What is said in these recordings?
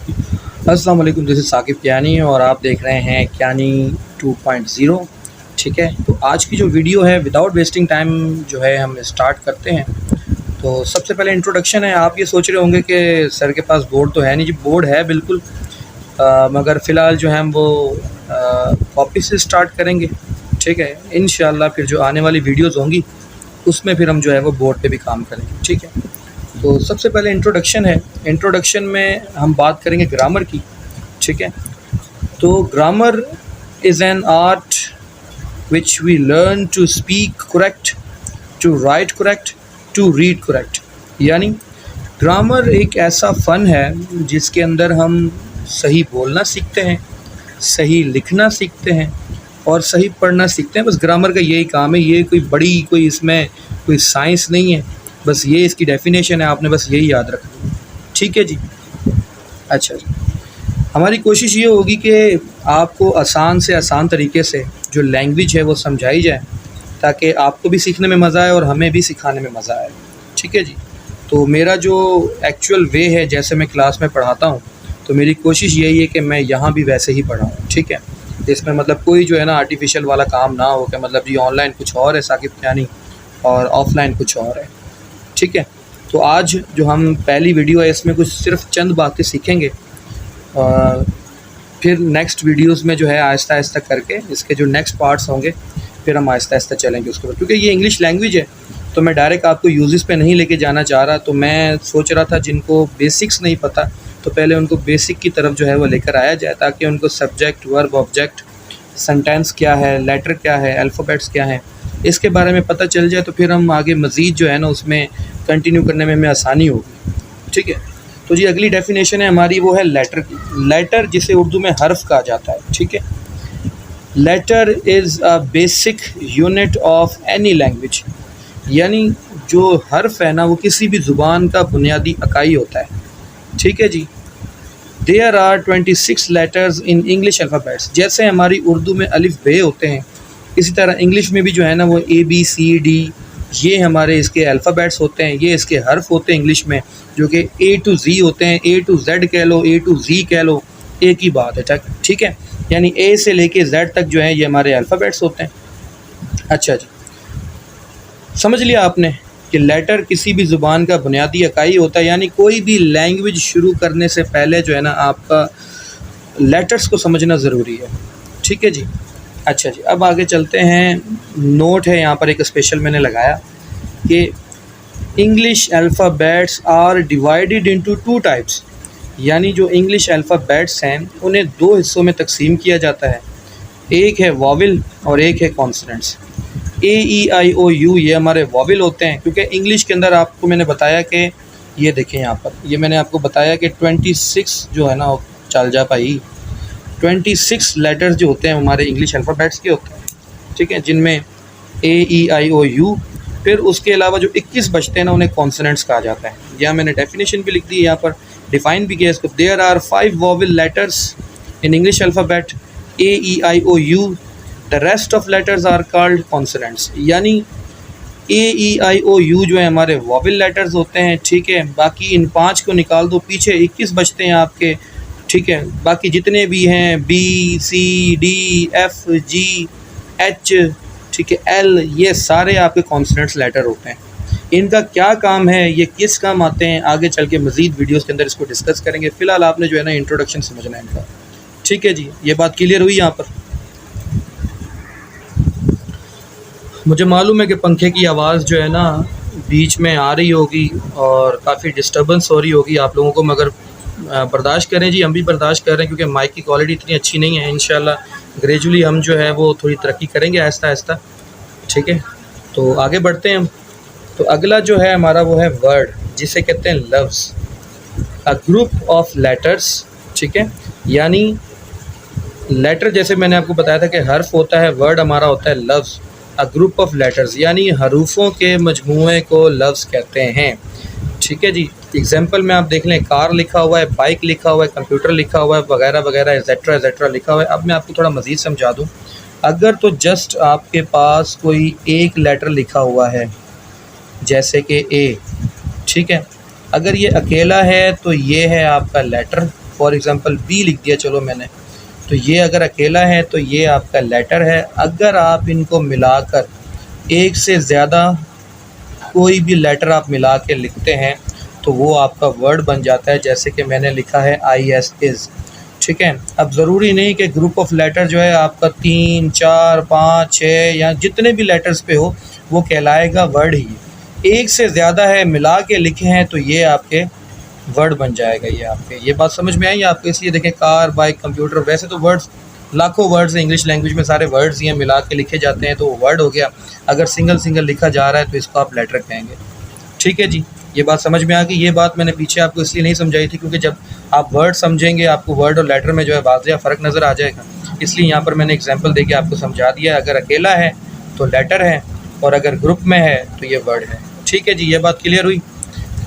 अस्सलाम वालेकुम, this is Saqib Kiani और आप देख रहे हैं कियानी 2.0। ठीक है, तो आज की जो वीडियो है विदाउट वेस्टिंग टाइम जो है हम स्टार्ट करते हैं। तो सबसे पहले इंट्रोडक्शन है। आप ये सोच रहे होंगे कि सर के पास बोर्ड तो है नहीं। जी बोर्ड है बिल्कुल, मगर फ़िलहाल जो है हम वो कॉपी से स्टार्ट करेंगे। ठीक है, इंशाल्लाह फिर जो आने वाली वीडियोज़ होंगी उसमें फिर हम जो है वो बोर्ड पे भी काम करेंगे। ठीक है, तो सबसे पहले इंट्रोडक्शन है। इंट्रोडक्शन में हम बात करेंगे ग्रामर की। ठीक है, तो grammar is an art which we learn to speak correct, to write correct, to read correct. यानी ग्रामर एक ऐसा फ़न है जिसके अंदर हम सही बोलना सीखते हैं, सही लिखना सीखते हैं और सही पढ़ना सीखते हैं। बस ग्रामर का यही काम है। ये कोई बड़ी कोई इसमें कोई साइंस नहीं है, बस ये इसकी डेफिनेशन है। आपने बस यही याद रखना। ठीक है जी। अच्छा जी, हमारी कोशिश ये होगी कि आपको आसान से आसान तरीके से जो लैंग्वेज है वो समझाई जाए, ताकि आपको भी सीखने में मज़ा आए और हमें भी सिखाने में मज़ा आए। ठीक है जी। तो मेरा जो एक्चुअल वे है, जैसे मैं क्लास में पढ़ाता हूँ, तो मेरी कोशिश यही है कि मैं यहाँ भी वैसे ही पढ़ाऊँ। ठीक है, इसमें मतलब कोई जो है ना आर्टिफिशियल वाला काम ना हो कि मतलब जी ऑनलाइन कुछ और है साकिब कियानी और ऑफ़लाइन कुछ और है। ठीक है, तो आज जो हम पहली वीडियो है इसमें कुछ सिर्फ चंद बातें सीखेंगे और फिर नेक्स्ट वीडियोस में जो है आहिस्ता आहिस्ता करके इसके जो नेक्स्ट पार्ट्स होंगे फिर हम आहिस्ता आहिस्ता चलेंगे उसके ऊपर। क्योंकि ये इंग्लिश लैंग्वेज है तो मैं डायरेक्ट आपको यूजेस पे नहीं लेके जाना चाह रहा। तो मैं सोच रहा था जिनको बेसिक्स नहीं पता तो पहले उनको बेसिक की तरफ जो है वो लेकर आया जाए, ताकि उनको सब्जेक्ट, वर्ब, ऑब्जेक्ट, सेंटेंस क्या है, लेटर क्या है, अल्फ़ाबेट्स क्या हैं, इसके बारे में पता चल जाए। तो फिर हम आगे मज़ीद जो है ना उसमें कंटिन्यू करने में हमें आसानी होगी। ठीक है, तो जी अगली डेफिनेशन है हमारी, वो है लेटर की। लेटर जिसे उर्दू में हर्फ कहा जाता है। ठीक है, letter is a basic unit of any language. यानी जो हर्फ है ना वो किसी भी ज़ुबान का बुनियादी इकाई होता है। ठीक है जी। There are 26 letters in English alphabets. जैसे हमारी उर्दू में अलिफ बे होते हैं, इसी तरह इंग्लिश में भी जो है ना वो ABCD ये हमारे इसके अल्फ़ाबेट्स होते हैं, ये इसके हर्फ होते हैं इंग्लिश में, जो कि A to Z होते हैं। A to Z कह लो, A to Z कह लो, एक ही बात है। ठीक है, यानी A से लेके Z तक जो है ये हमारे अल्फ़ाबेट्स होते हैं। अच्छा जी, समझ लिया आपने कि लेटर किसी भी ज़ुबान का बुनियादी इकाई होता है। यानी कोई भी लैंग्वेज शुरू करने से पहले जो है ना आपका लेटर्स को समझना ज़रूरी है। ठीक है जी। अच्छा जी, अब आगे चलते हैं। नोट है यहाँ पर एक स्पेशल मैंने लगाया कि English alphabets are divided into 2 types. यानी जो इंग्लिश अल्फ़ाबेट्स हैं उन्हें 2 हिस्सों में तकसीम किया जाता है। एक है वॉवेल और एक है कॉन्सोनेंट्स। AEIOU ये हमारे वॉवेल होते हैं, क्योंकि इंग्लिश के अंदर आपको मैंने बताया कि ये देखें यहाँ पर, ये मैंने आपको बताया कि 26 जो है ना चल जा पाई 26 लेटर्स जो होते हैं हमारे इंग्लिश अल्फ़ाबेट्स के होते हैं। ठीक है, जिनमें AEIOU, फिर उसके अलावा जो 21 बचते हैं ना उन्हें कॉन्सोनेंट्स कहा जाता है। यहाँ मैंने डेफिनेशन भी लिख दी है, यहाँ पर डिफ़ाइन भी किया इसको। There are 5 vowel letters in English alphabet AEIOU, the rest of letters are called consonants. यानी AEIOU जो है हमारे वॉवेल लेटर्स होते हैं। ठीक है, बाकी इन 5 को निकाल दो, पीछे 21 बचते हैं आपके। ठीक है, बाकी जितने भी हैं BCDFGH, ठीक है, L, ये सारे आपके कॉन्सोनेंट्स लेटर होते हैं। इनका क्या काम है, ये किस काम आते हैं, आगे चल के मज़ीद वीडियोस के अंदर इसको डिस्कस करेंगे। फ़िलहाल आपने जो है ना इंट्रोडक्शन समझना है इनका। ठीक है जी, ये बात क्लियर हुई यहाँ पर। मुझे मालूम है कि पंखे की आवाज़ जो है ना बीच में आ रही होगी और काफ़ी डिस्टर्बेंस हो रही होगी आप लोगों को, मगर बर्दाश्त करें जी, हम भी बर्दाश्त कर रहे हैं, क्योंकि माइक की क्वालिटी इतनी अच्छी नहीं है। इंशाल्लाह ग्रेजुअली हम जो है वो थोड़ी तरक्की करेंगे आहिस्ता आहिस्ता। ठीक है, तो आगे बढ़ते हैं हम। तो अगला जो है हमारा वो है वर्ड, जिसे कहते हैं लफ्ज़, अ ग्रुप ऑफ लेटर्स। ठीक है, यानी लेटर जैसे मैंने आपको बताया था कि हर्फ होता है, वर्ड हमारा होता है लफ्ज़, अ ग्रुप ऑफ लेटर्स, यानी हरूफों के मजमूए को लफ्ज़ कहते हैं। ठीक है जी, एग्जांपल में आप देख लें, कार लिखा हुआ है, बाइक लिखा हुआ है, कंप्यूटर लिखा हुआ है, वगैरह वगैरह, एट्सेट्रा लिखा हुआ है। अब मैं आपको थोड़ा मज़ीद समझा दूँ। अगर तो जस्ट आपके पास कोई एक लेटर लिखा हुआ है, जैसे कि A, ठीक है, अगर ये अकेला है तो ये है आपका लेटर। फॉर एग्ज़ाम्पल बी लिख दिया चलो मैंने, तो ये अगर अकेला है तो ये आपका लेटर है। अगर आप इनको मिलाकर एक से ज़्यादा कोई भी लेटर आप मिला के लिखते हैं तो वो आपका वर्ड बन जाता है। जैसे कि मैंने लिखा है IS इज़, ठीक है। अब ज़रूरी नहीं कि ग्रुप ऑफ लेटर जो है आपका 3, 4, 5, 6 या जितने भी लेटर्स पे हो वो कहलाएगा वर्ड ही। एक से ज़्यादा है मिला के लिखे हैं तो ये आपके वर्ड बन जाएगा। ये आपके, ये बात समझ में आई आपको? इसलिए देखें कार, बाइक, कंप्यूटर, वैसे तो वर्ड्स लाखों वर्ड्स हैं इंग्लिश लैंग्वेज में, सारे वर्ड्स ही हैं, मिला के लिखे जाते हैं तो वो वर्ड हो गया। अगर सिंगल सिंगल लिखा जा रहा है तो इसको आप लेटर कहेंगे। ठीक है जी, ये बात समझ में आ गई। ये बात मैंने पीछे आपको इसलिए नहीं समझाई थी क्योंकि जब आप वर्ड समझेंगे आपको वर्ड और लेटर में जो है वाज़ेह फ़र्क नज़र आ जाएगा, इसलिए यहाँ पर मैंने एग्जांपल देके आपको समझा दिया। अगर अकेला है तो लेटर है और अगर ग्रुप में है तो ये वर्ड है। ठीक है जी, ये बात क्लियर हुई।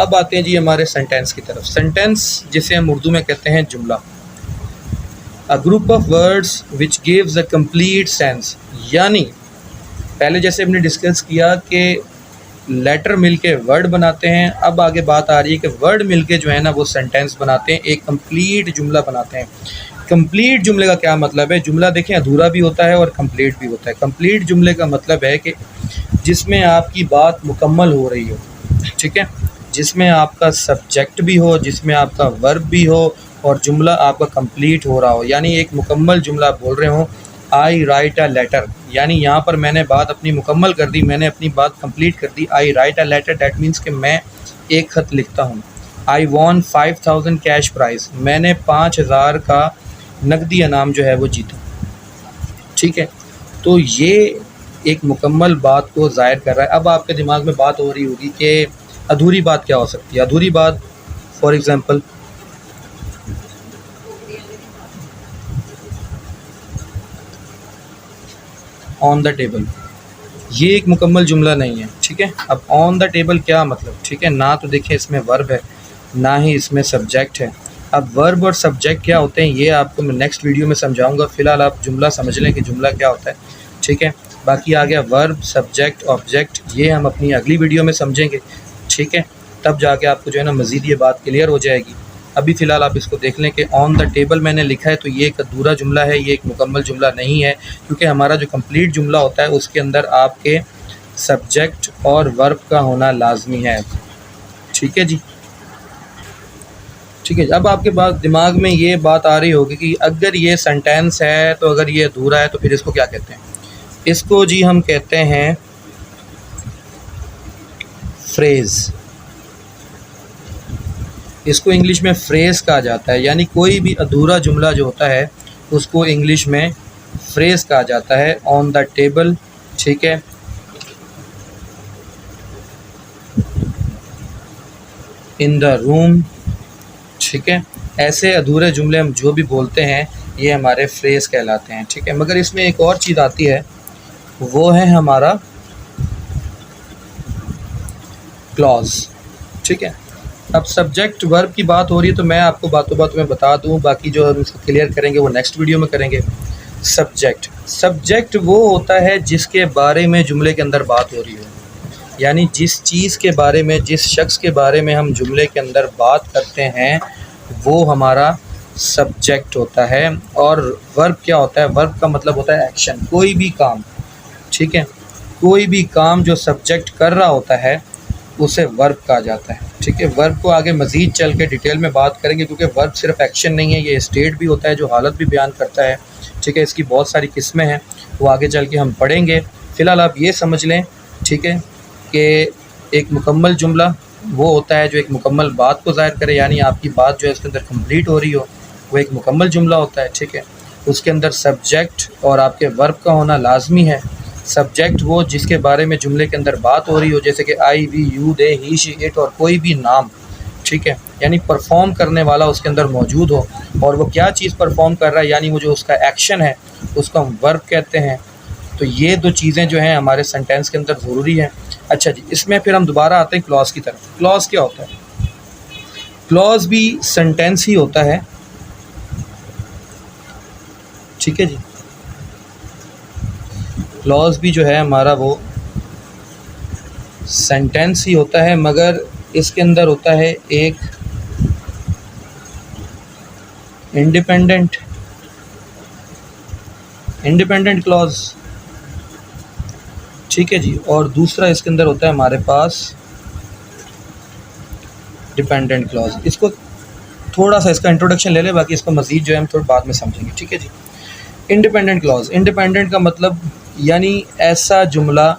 अब आते हैं जी हमारे सेंटेंस की तरफ। सेंटेंस जिसे हम उर्दू में कहते हैं जुमला, a group of words which gives a complete sense. यानी पहले जैसे हमने डिस्कस किया कि लेटर मिलके वर्ड बनाते हैं, अब आगे बात आ रही है कि वर्ड मिलके जो है ना वो सेंटेंस बनाते हैं, एक कंप्लीट जुमला बनाते हैं। कंप्लीट जुमले का क्या मतलब है? जुमला देखें अधूरा भी होता है और कंप्लीट भी होता है। कंप्लीट जुमले का मतलब है कि जिसमें आपकी बात मुकम्मल हो रही हो, ठीक है, जिसमें आपका सब्जेक्ट भी हो, जिसमें आपका वर्ब भी हो और जुमला आपका कंप्लीट हो रहा हो। यानी एक मुकम्मल जुमला बोल रहे हो, आई राइट अ लेटर, यानी यहाँ पर मैंने बात अपनी मुकम्मल कर दी, मैंने अपनी बात कंप्लीट कर दी। I write a letter, that means कि मैं एक ख़त लिखता हूँ। आई वॉन 5000 कैश प्राइज़, मैंने 5000 का नकदी इनाम जो है वो जीता। ठीक है, तो ये एक मुकम्मल बात को ज़ाहिर कर रहा है। अब आपके दिमाग में बात हो रही होगी कि अधूरी बात क्या हो सकती है? अधूरी बात for example on the table, ये एक मुकम्मल जुमला नहीं है। ठीक है, अब ऑन द टेबल क्या मतलब? ठीक है, ना तो देखिए इसमें वर्ब है ना ही इसमें सब्जेक्ट है। अब वर्ब और सब्जेक्ट क्या होते हैं ये आपको मैं नेक्स्ट वीडियो में समझाऊंगा। फ़िलहाल आप जुमला समझ लें कि जुमला क्या होता है। ठीक है, बाकी आ गया वर्ब, सब्जेक्ट, ऑब्जेक्ट, ये हम अपनी अगली वीडियो में समझेंगे। ठीक है, तब जाके आपको जो है ना मज़ीद ये बात क्लियर हो जाएगी। अभी फ़िलहाल आप इसको देख लें कि ऑन द टेबल मैंने लिखा है तो ये एक अधूरा जुमला है, ये एक मुकम्मल जुमला नहीं है, क्योंकि हमारा जो कंप्लीट जुमला होता है उसके अंदर आपके सब्जेक्ट और वर्ब का होना लाजमी है। ठीक है जी, ठीक है। अब आपके पास दिमाग में ये बात आ रही होगी कि अगर ये सेंटेंस है तो अगर ये अधूरा है तो फिर इसको क्या कहते हैं? इसको जी हम कहते हैं फ्रेज़। इसको इंग्लिश में फ्रेज़ कहा जाता है, यानी कोई भी अधूरा जुमला जो होता है उसको इंग्लिश में फ्रेज़ कहा जाता है। ऑन द टेबल, ठीक है, इन द रूम, ठीक है, ऐसे अधूरे जुमले हम जो भी बोलते हैं ये हमारे फ्रेज़ कहलाते हैं। ठीक है, मगर इसमें एक और चीज़ आती है, वो है हमारा क्लॉज। ठीक है, अब सब्जेक्ट वर्ब की बात हो रही है तो मैं आपको बातों बातों में बता दूं, बाकी जो हम इसको क्लियर करेंगे वो नेक्स्ट वीडियो में करेंगे। सब्जेक्ट वो होता है जिसके बारे में जुमले के अंदर बात हो रही हो, यानी जिस चीज़ के बारे में, जिस शख्स के बारे में हम जुमले के अंदर बात करते हैं वो हमारा सब्जेक्ट होता है। और वर्ब क्या होता है? वर्ब का मतलब होता है एक्शन, कोई भी काम। ठीक है, कोई भी काम जो सब्जेक्ट कर रहा होता है उसे वर्ब कहा जाता है। ठीक है, वर्ब को आगे मज़ीद चल के डिटेल में बात करेंगे, क्योंकि वर्ब सिर्फ एक्शन नहीं है, ये स्टेट भी होता है जो हालत भी बयान करता है। ठीक है, इसकी बहुत सारी किस्में हैं, वो आगे चल के हम पढ़ेंगे। फ़िलहाल आप ये समझ लें, ठीक है, कि एक मुकम्मल जुमला वो होता है जो एक मुकम्मल बात को ज़ाहिर करे, यानी आपकी बात जो है उसके अंदर कंप्लीट हो रही हो, वो एक मुकम्मल जुमला होता है। ठीक है, उसके अंदर सब्जेक्ट और आपके वर्ब का होना लाजमी है। सब्जेक्ट वो जिसके बारे में जुमले के अंदर बात हो रही हो, जैसे कि I, we, you, they, he, she, it, और कोई भी नाम। ठीक है, यानी परफॉर्म करने वाला उसके अंदर मौजूद हो, और वो क्या चीज़ परफॉर्म कर रहा है, यानी वो जो उसका एक्शन है उसको हम वर्ब कहते हैं। तो ये दो चीज़ें जो हैं हमारे सेंटेंस के अंदर ज़रूरी हैं। अच्छा जी, इसमें फिर हम दोबारा आते हैं क्लॉज की तरफ। क्लॉज क्या होता है? क्लॉज भी सेंटेंस ही होता है। ठीक है जी, क्लॉज भी जो है हमारा वो सेंटेंस ही होता है, मगर इसके अंदर होता है एक इंडिपेंडेंट क्लॉज, ठीक है जी। और दूसरा इसके अंदर होता है हमारे पास डिपेंडेंट क्लॉज। इसको थोड़ा सा इसका इंट्रोडक्शन ले ले, बाकी इसको मज़ीद जो है हम थोड़ा बाद में समझेंगे, ठीक है जी। इंडिपेंडेंट क्लॉज, इंडिपेंडेंट का मतलब यानी ऐसा जुमला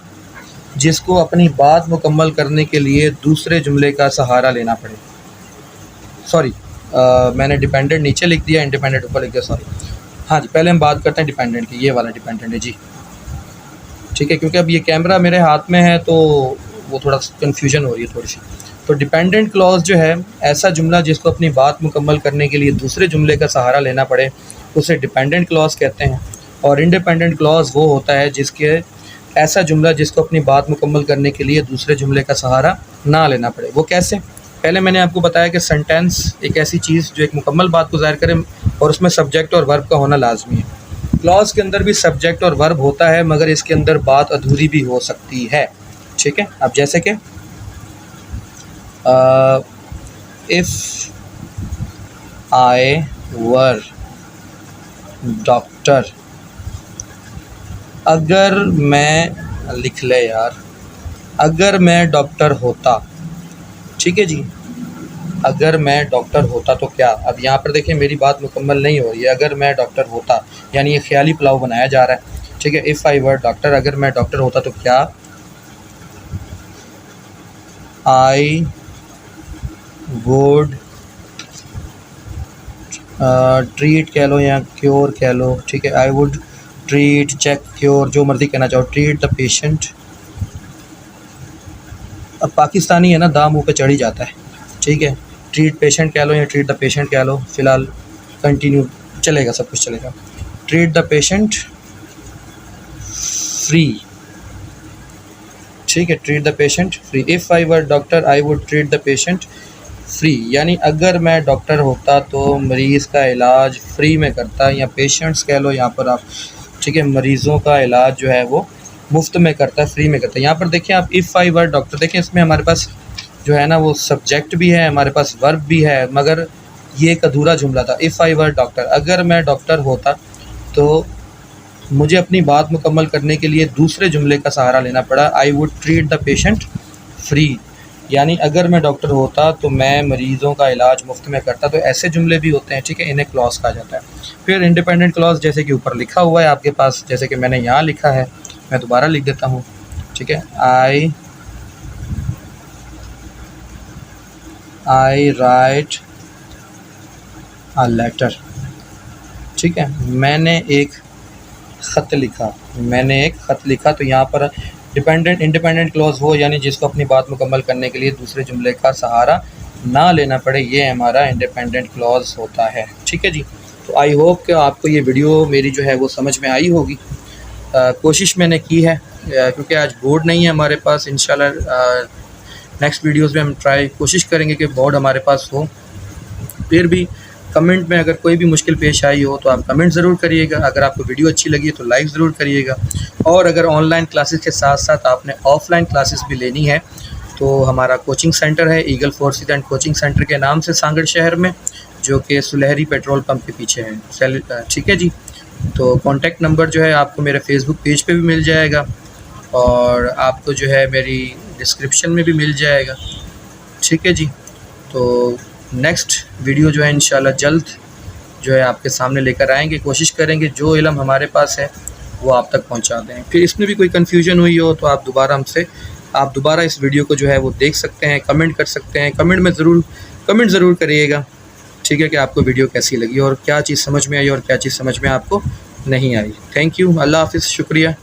जिसको अपनी बात मुकम्मल करने के लिए दूसरे जुमले का सहारा लेना पड़े। सॉरी, मैंने डिपेंडेंट नीचे लिख दिया, इंडिपेंडेंट ऊपर लिख दिया, सॉरी। हाँ जी, पहले हम बात करते हैं डिपेंडेंट की। ये वाला डिपेंडेंट है जी, ठीक है, क्योंकि अब ये कैमरा मेरे हाथ में है तो वो थोड़ा कन्फ्यूजन हो रही है थोड़ी सी। तो डिपेंडेंट क्लॉज जो है ऐसा जुमला जिसको अपनी बात मुकम्मल करने के लिए दूसरे जुमले का सहारा लेना पड़े, उसे डिपेंडेंट क्लॉज कहते हैं। और इंडिपेंडेंट क्लॉज वो होता है जिसके ऐसा जुमला जिसको अपनी बात मुकम्मल करने के लिए दूसरे जुमले का सहारा ना लेना पड़े। वो कैसे? पहले मैंने आपको बताया कि सेंटेंस एक ऐसी चीज़ जो एक मुकम्मल बात को ज़ाहिर करे और उसमें सब्जेक्ट और वर्ब का होना लाजमी है। क्लॉज के अंदर भी सब्जेक्ट और वर्ब होता है, मगर इसके अंदर बात अधूरी भी हो सकती है, ठीक है। अब जैसे कि इफ़ आई वर डॉक्टर, अगर मैं, लिख ले यार, अगर मैं डॉक्टर होता, ठीक है जी। अगर मैं डॉक्टर होता तो क्या? अब यहाँ पर देखिए मेरी बात मुकम्मल नहीं हो रही है। अगर मैं डॉक्टर होता यानी ये ख्याली पुलाव बनाया जा रहा है, ठीक है। इफ़ आई वर डॉक्टर, अगर मैं डॉक्टर होता तो क्या? आई वुड ट्रीट कह लो या क्योर कह लो, ठीक है। I would treat, check, cure, जो मर्जी कहना चाहो, ट्रीट द पेशेंट। अब पाकिस्तानी है ना, दाम मुँह पे चढ़ ही जाता है, ठीक है। ट्रीट पेशेंट कह लो या ट्रीट द पेशेंट कह लो, फ़िलहाल कंटिन्यू चलेगा, सब कुछ चलेगा। ट्रीट द पेशेंट फ्री, ठीक है। Treat the patient free. If I were doctor I would treat the patient free, यानी अगर मैं डॉक्टर होता तो मरीज़ का इलाज फ्री में करता, या पेशेंट्स कह लो यहाँ पर आप, ठीक है। मरीज़ों का इलाज जो है वो मुफ्त में करता है, फ्री में करता है। यहाँ पर देखें आप, इफ़ आई वर डॉक्टर, देखें इसमें हमारे पास जो है ना वो सब्जेक्ट भी है, हमारे पास वर्ब भी है, मगर ये एक अधूरा जुमला था। इफ़ आई वर डॉक्टर, अगर मैं डॉक्टर होता तो मुझे अपनी बात मुकम्मल करने के लिए दूसरे जुमले का सहारा लेना पड़ा। आई would treat the patient free, यानी अगर मैं डॉक्टर होता तो मैं मरीज़ों का इलाज मुफ्त में करता। तो ऐसे जुमले भी होते हैं, ठीक है, इन्हें क्लॉज कहा जाता है। फिर इंडिपेंडेंट क्लॉज, जैसे कि ऊपर लिखा हुआ है आपके पास, जैसे कि मैंने यहाँ लिखा है, मैं दोबारा लिख देता हूँ, ठीक है। आई राइट अ लेटर, ठीक है। मैंने एक ख़त लिखा, मैंने एक ख़त लिखा। तो यहाँ पर इंडिपेंडेंट क्लॉज वो यानी जिसको अपनी बात मुकम्मल करने के लिए दूसरे जुमले का सहारा ना लेना पड़े, ये हमारा इंडिपेंडेंट क्लॉज होता है, ठीक है जी। तो आई होप कि आपको ये वीडियो मेरी जो है वो समझ में आई होगी। कोशिश मैंने की है, क्योंकि आज बोर्ड नहीं है हमारे पास। इंशाल्लाह नेक्स्ट वीडियोस में हम कोशिश करेंगे कि बोर्ड हमारे पास हो। फिर भी कमेंट में अगर कोई भी मुश्किल पेश आई हो तो आप कमेंट ज़रूर करिएगा। अगर आपको वीडियो अच्छी लगी तो लाइक ज़रूर करिएगा। और अगर ऑनलाइन क्लासेस के साथ साथ आपने ऑफ़लाइन क्लासेस भी लेनी है तो हमारा कोचिंग सेंटर है eagle forces and coaching centre के नाम से, सांगड़ शहर में, जो कि सुलहरी पेट्रोल पंप के पीछे है, ठीक है जी। तो कॉन्टैक्ट नंबर जो है आपको मेरे फेसबुक पेज पे भी मिल जाएगा और आपको जो है मेरी डिस्क्रिप्शन में भी मिल जाएगा, ठीक है जी। तो नेक्स्ट वीडियो जो है इंशाल्लाह जल्द जो है आपके सामने लेकर आएंगे। कोशिश करेंगे जो इल्म हमारे पास है वो आप तक पहुंचा दें। फिर इसमें भी कोई कन्फ्यूजन हुई हो तो आप दोबारा इस वीडियो को जो है वो देख सकते हैं, कमेंट कर सकते हैं। कमेंट ज़रूर करिएगा, ठीक है, कि आपको वीडियो कैसी लगी और क्या चीज़ समझ में आई और क्या चीज़ समझ में आपको नहीं आई। थैंक यू, अल्लाह हाफ़िज़, शुक्रिया।